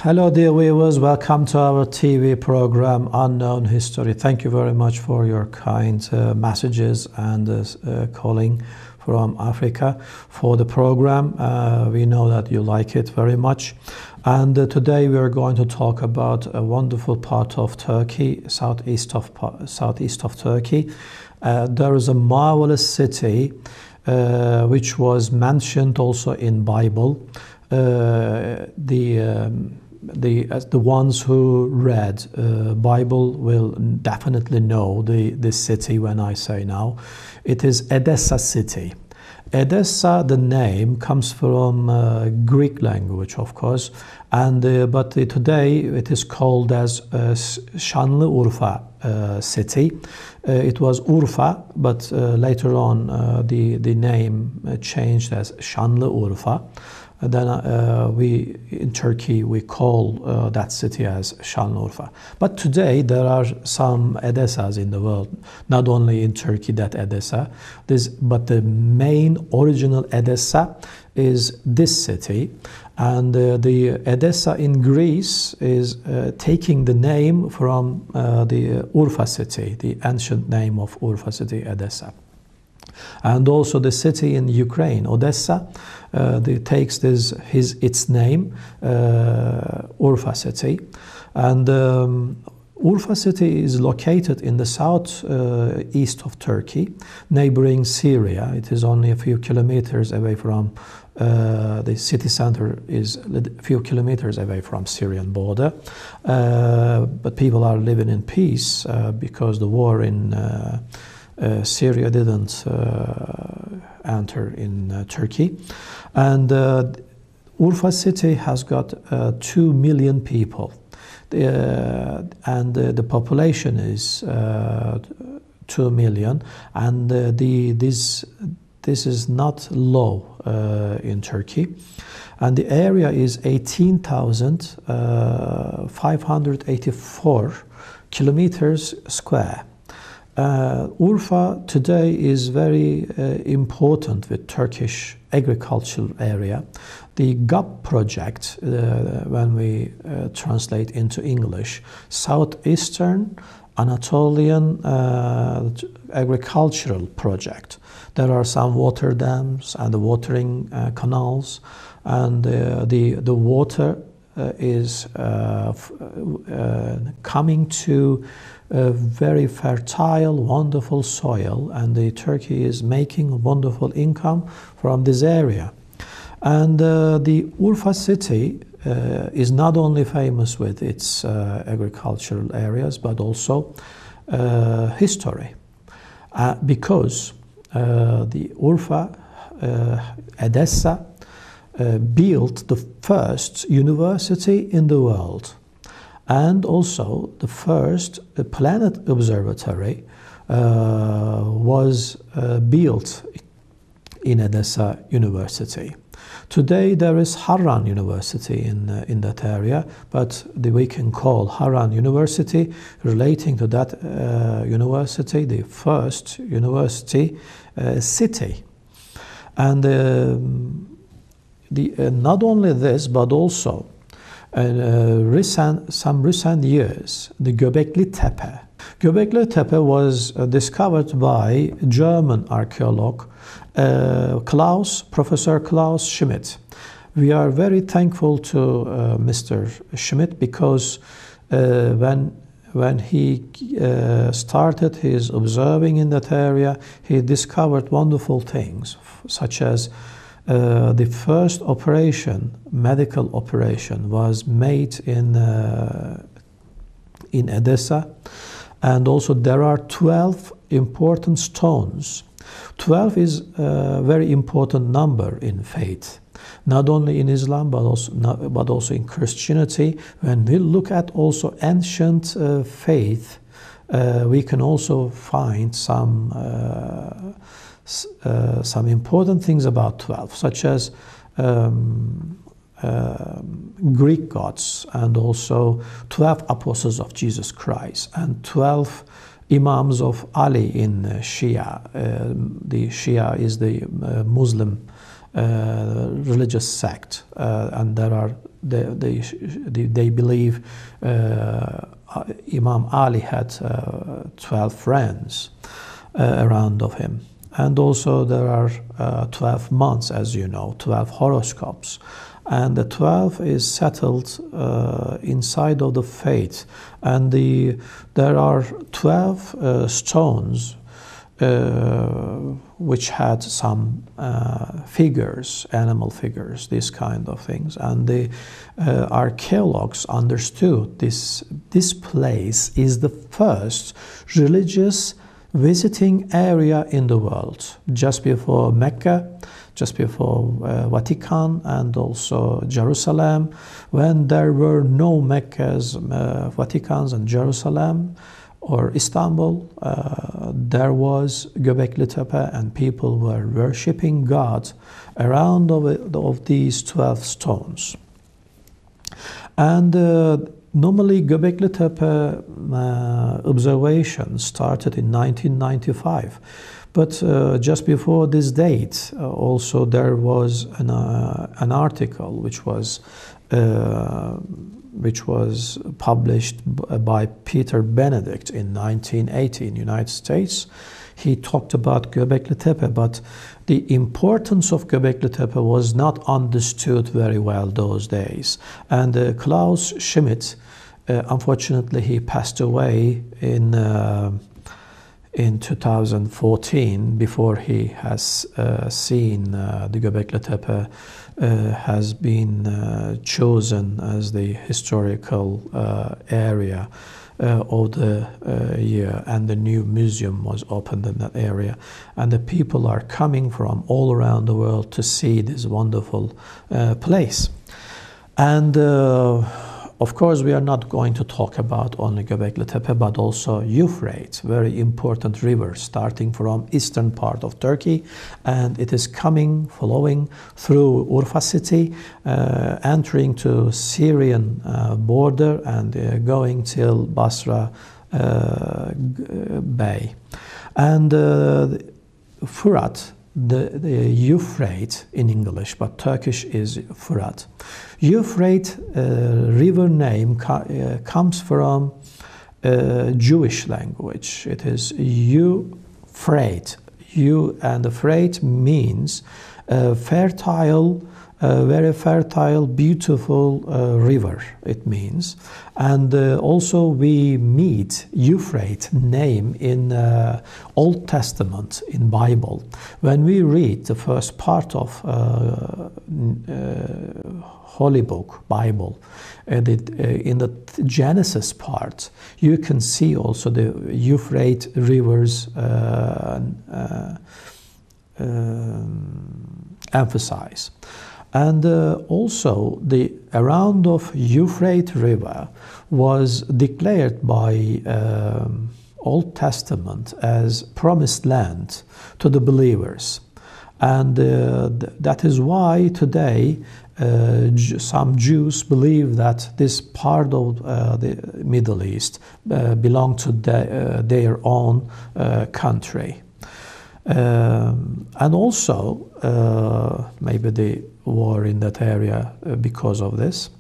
Hello dear viewers, welcome to our TV program Unknown History. Thank you very much for your kind messages and calling from Africa for the program. We know that you like it very much. And today we are going to talk about a wonderful part of Turkey, southeast of Turkey. There is a marvelous city which was mentioned also in Bible. The ones who read Bible will definitely know this city when I say now. It is Edessa city. Edessa, the name comes from Greek language, of course, and but today it is called as Şanlıurfa city. It was Urfa, but later on the name changed as Şanlıurfa. And then in Turkey we call that city as Şanlıurfa. But today there are some Edessas in the world, not only in Turkey that Edessa, but the main original Edessa is this city. And the Edessa in Greece is taking the name from the Urfa city, the ancient name of Urfa city, Edessa. And also the city in Ukraine, Odessa, takes its name, Urfa city. And Urfa city is located in the southeast of Turkey, neighboring Syria. It is only a few kilometers away from the city center, is a few kilometers away from Syrian border. But people are living in peace because the war in Syria didn't enter in Turkey. And Urfa city has got 2 million people. And the population is 2 million. And this is not low in Turkey. And the area is 18,584 kilometers square. Urfa today is very important with Turkish agricultural area. The GAP project, when we translate into English, Southeastern Anatolian Agricultural Project. There are some water dams and the watering canals, and the water is coming to a very fertile, wonderful soil, and Turkey is making wonderful income from this area. And the Urfa city is not only famous with its agricultural areas, but also history, because the Urfa, Edessa, built the first university in the world. And also the first planet observatory was built in Edessa University. Today there is Harran University in that area, but we can call Harran University, relating to that university, the first university city. And not only this, but also some recent years, the Göbekli Tepe. Göbekli Tepe was discovered by German archaeologist Professor Klaus Schmidt. We are very thankful to Mr. Schmidt because when he started his observing in that area, he discovered wonderful things, such as the first medical operation was made in Edessa, and also there are 12 important stones. 12 is a very important number in faith, not only in Islam but also in Christianity. When we look at also ancient faith, we can also find some important things about 12, such as Greek gods, and also 12 apostles of Jesus Christ, and 12 Imams of Ali in Shia. The Shia is the Muslim religious sect, and there are they believe Imam Ali had 12 friends around of him. And also there are 12 months, as you know, 12 horoscopes. And the 12 is settled inside of the faith. And there are 12 stones which had some figures, animal figures, these kind of things. And the archaeologists understood this place is the first religious visiting area in the world, just before Mecca, just before Vatican, and also Jerusalem. When there were no Meccas, Vaticans, and Jerusalem or Istanbul, there was Göbekli Tepe, and people were worshipping God around of these 12 stones. And normally, Göbekli Tepe observation started in 1995, but just before this date, also there was an article which was published by Peter Benedict in 1980 in the United States. He talked about Göbekli Tepe, but the importance of Göbekli Tepe was not understood very well those days. And Klaus Schmidt, unfortunately, he passed away in 2014, before he has seen the Göbekli Tepe has been chosen as the historical area of the year, and the new museum was opened in that area, and the people are coming from all around the world to see this wonderful place. And of course, we are not going to talk about only Göbekli Tepe, but also Euphrates, very important river starting from eastern part of Turkey, and it is flowing through Urfa city, entering to Syrian border, and going till Basra Bay. And Fırat, the Euphrates in English, but Turkish is Fırat. Euphrates river name comes from Jewish language. It is Euphrates. And the Freight means fertile, very fertile, beautiful river, it means. And also we meet Euphrates name in Old Testament, in Bible. When we read the first part of Holy Book, Bible, and in the Genesis part, you can see also the Euphrates rivers emphasize. And also the around of Euphrates River was declared by Old Testament as promised land to the believers. And that is why today some Jews believe that this part of the Middle East belonged to their own country. And also, maybe the war in that area because of this.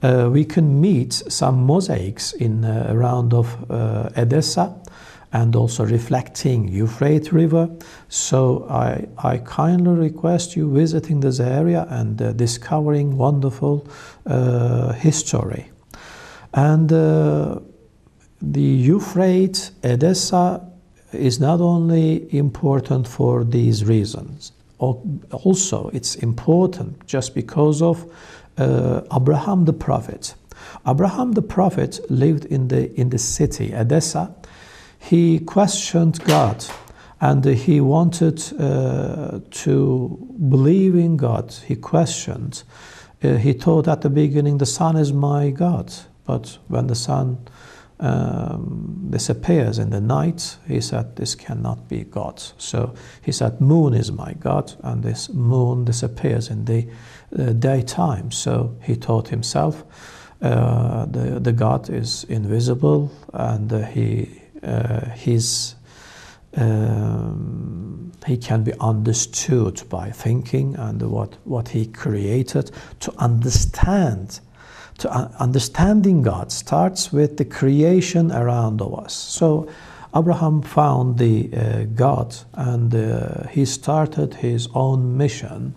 We can meet some mosaics in around of Edessa, and also reflecting Euphrates River. So I kindly request you visiting this area and discovering wonderful history. And the Euphrates, Edessa, is not only important for these reasons. Also, it's important just because of Abraham the prophet. Abraham the prophet lived in the city Edessa. He questioned God, and he wanted to believe in God. He questioned. He thought at the beginning, the sun is my God. But when the sun disappears in the night, he said, this cannot be God. So he said, moon is my God, and this moon disappears in the daytime. So he thought himself, the God is invisible, and his he can be understood by thinking and what he created. To understand, understanding God starts with the creation around of us. So Abraham found the God, and he started his own mission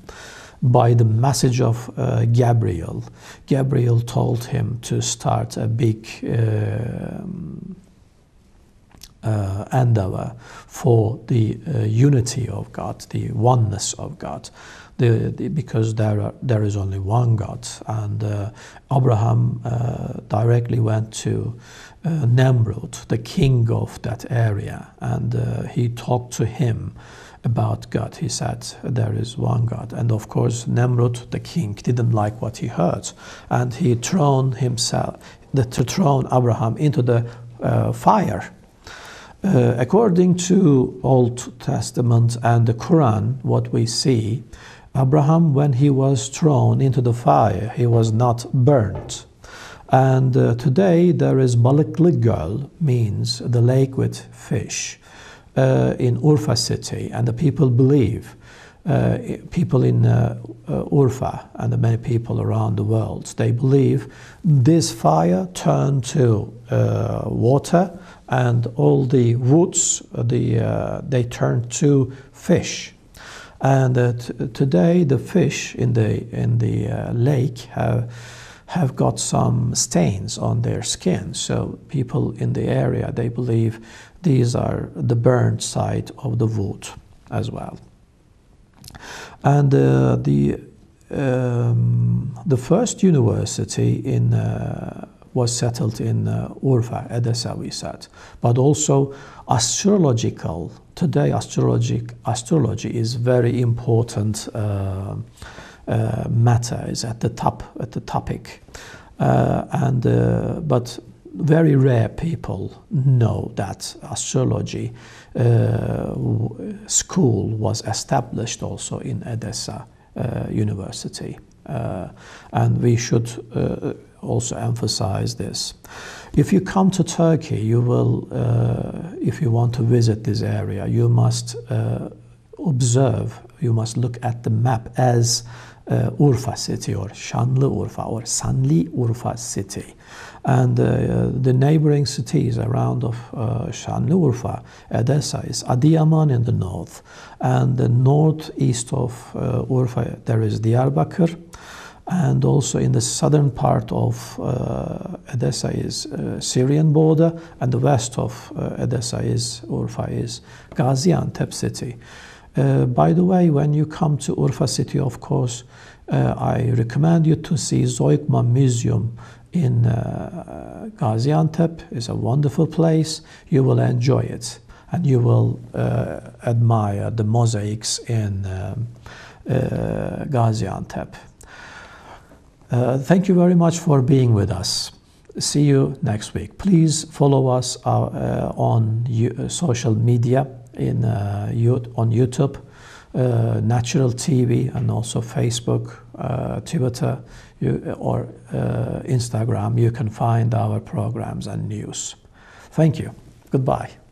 by the message of Gabriel. Gabriel told him to start a big endeavor for the unity of God, the oneness of God, because there is only one God. And Abraham directly went to Nimrod, the king of that area, and he talked to him about God. He said there is one God, and of course Nimrod, the king, didn't like what he heard, and he thrown Abraham into the fire. According to Old Testament and the Quran, what we see, Abraham, when he was thrown into the fire, he was not burnt. And today there is Balıklı Göl, means the lake with fish, in Urfa city, and the people believe, people in Urfa and many people around the world, they believe this fire turned to water, and all the woods they turned to fish. And today the fish in the lake have got some stains on their skin. So people in the area, they believe these are the burnt side of the wood as well. And the first university was settled in Urfa, Edessa, we said. But also astrological. Today astrology is very important matter, is at the topic. But very rare people know that astrology school was established also in Edessa University. And we should also emphasize this. If you come to Turkey, you will, if you want to visit this area, you must observe, you must look at the map as Urfa city, or Şanlıurfa, or Sanliurfa city. And the neighboring cities around of Şanlıurfa, Edessa, is Adıyaman in the north, and the northeast of Urfa there is Diyarbakır, and also in the southern part of Edessa is Syrian border, and the west of Edessa is Urfa is Gaziantep city. By the way, when you come to Urfa city, of course, I recommend you to see Zoygma Museum in Gaziantep. It's a wonderful place. You will enjoy it, and you will admire the mosaics in Gaziantep. Thank you very much for being with us. See you next week. Please follow us on social media on YouTube, Natural TV, and also Facebook, Twitter, or Instagram. You can find our programs and news. Thank you. Goodbye.